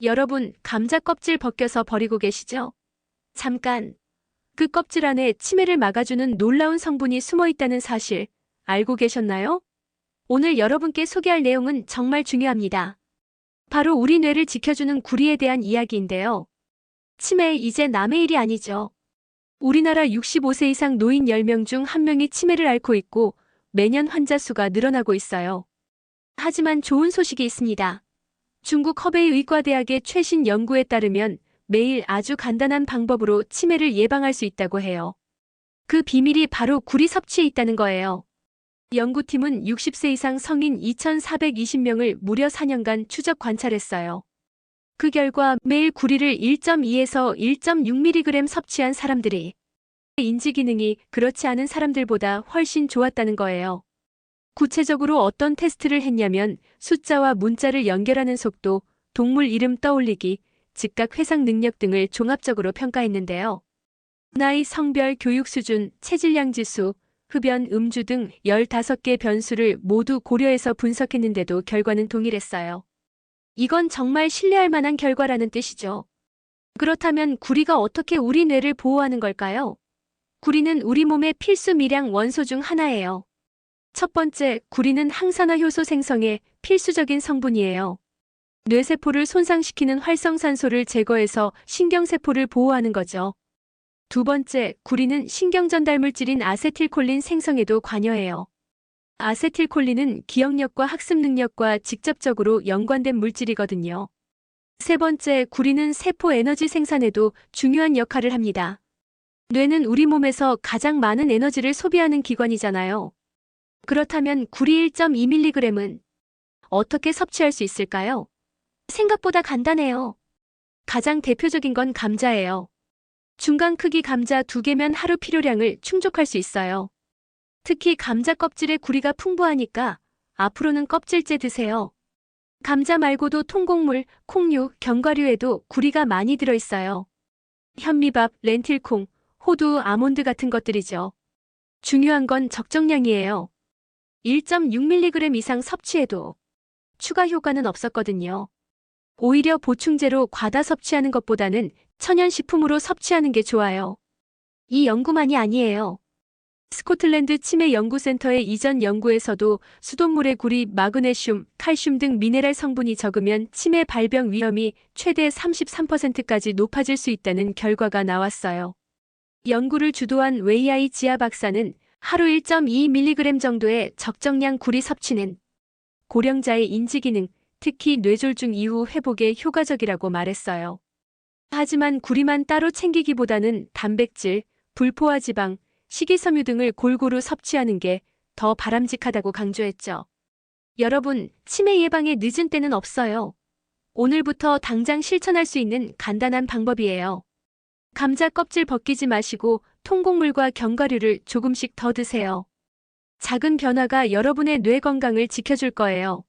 여러분, 감자 껍질 벗겨서 버리고 계시죠? 잠깐. 그 껍질 안에 치매를 막아주는 놀라운 성분이 숨어 있다는 사실 알고 계셨나요? 오늘 여러분께 소개할 내용은 정말 중요합니다. 바로 우리 뇌를 지켜주는 구리에 대한 이야기인데요. 치매 이제 남의 일이 아니죠. 우리나라 65세 이상 노인 10명 중 1명이 치매를 앓고 있고 매년 환자 수가 늘어나고 있어요. 하지만 좋은 소식이 있습니다. 중국 허베이 의과대학의 최신 연구에 따르면 매일 아주 간단한 방법으로 치매를 예방할 수 있다고 해요. 그 비밀이 바로 구리 섭취에 있다는 거예요. 연구팀은 60세 이상 성인 2,420명을 무려 4년간 추적 관찰했어요. 그 결과 매일 구리를 1.2에서 1.6mg 섭취한 사람들이 인지 기능이 그렇지 않은 사람들보다 훨씬 좋았다는 거예요. 구체적으로 어떤 테스트를 했냐면 숫자와 문자를 연결하는 속도, 동물 이름 떠올리기, 즉각 회상 능력 등을 종합적으로 평가했는데요. 나이, 성별, 교육 수준, 체질량 지수, 흡연, 음주 등 15개 변수를 모두 고려해서 분석했는데도 결과는 동일했어요. 이건 정말 신뢰할 만한 결과라는 뜻이죠. 그렇다면 구리가 어떻게 우리 뇌를 보호하는 걸까요? 구리는 우리 몸의 필수 미량 원소 중 하나예요. 첫 번째, 구리는 항산화 효소 생성에 필수적인 성분이에요. 뇌세포를 손상시키는 활성산소를 제거해서 신경세포를 보호하는 거죠. 두 번째, 구리는 신경전달물질인 아세틸콜린 생성에도 관여해요. 아세틸콜린은 기억력과 학습 능력과 직접적으로 연관된 물질이거든요. 세 번째, 구리는 세포 에너지 생산에도 중요한 역할을 합니다. 뇌는 우리 몸에서 가장 많은 에너지를 소비하는 기관이잖아요. 그렇다면 구리 1.2mg은 어떻게 섭취할 수 있을까요? 생각보다 간단해요. 가장 대표적인 건 감자예요. 중간 크기 감자 2개면 하루 필요량을 충족할 수 있어요. 특히 감자 껍질에 구리가 풍부하니까 앞으로는 껍질째 드세요. 감자 말고도 통곡물, 콩류, 견과류에도 구리가 많이 들어있어요. 현미밥, 렌틸콩, 호두, 아몬드 같은 것들이죠. 중요한 건 적정량이에요. 1.6mg 이상 섭취해도 추가 효과는 없었거든요. 오히려 보충제로 과다 섭취하는 것보다는 천연식품으로 섭취하는 게 좋아요. 이 연구만이 아니에요. 스코틀랜드 치매 연구센터의 이전 연구에서도 수돗물의 구리, 마그네슘, 칼슘 등 미네랄 성분이 적으면 치매 발병 위험이 최대 33%까지 높아질 수 있다는 결과가 나왔어요. 연구를 주도한 웨이아이 지아 박사는 하루 1.2mg 정도의 적정량 구리 섭취는 고령자의 인지기능, 특히 뇌졸중 이후 회복에 효과적이라고 말했어요. 하지만 구리만 따로 챙기기보다는 단백질, 불포화 지방, 식이섬유 등을 골고루 섭취하는 게 더 바람직하다고 강조했죠. 여러분, 치매 예방에 늦은 때는 없어요. 오늘부터 당장 실천할 수 있는 간단한 방법이에요. 감자 껍질 벗기지 마시고 통곡물과 견과류를 조금씩 더 드세요. 작은 변화가 여러분의 뇌 건강을 지켜줄 거예요.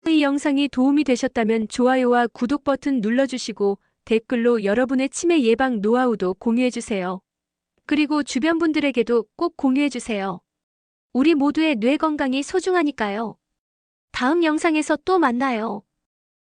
이 영상이 도움이 되셨다면 좋아요와 구독 버튼 눌러주시고 댓글로 여러분의 치매 예방 노하우도 공유해주세요. 그리고 주변 분들에게도 꼭 공유해주세요. 우리 모두의 뇌 건강이 소중하니까요. 다음 영상에서 또 만나요.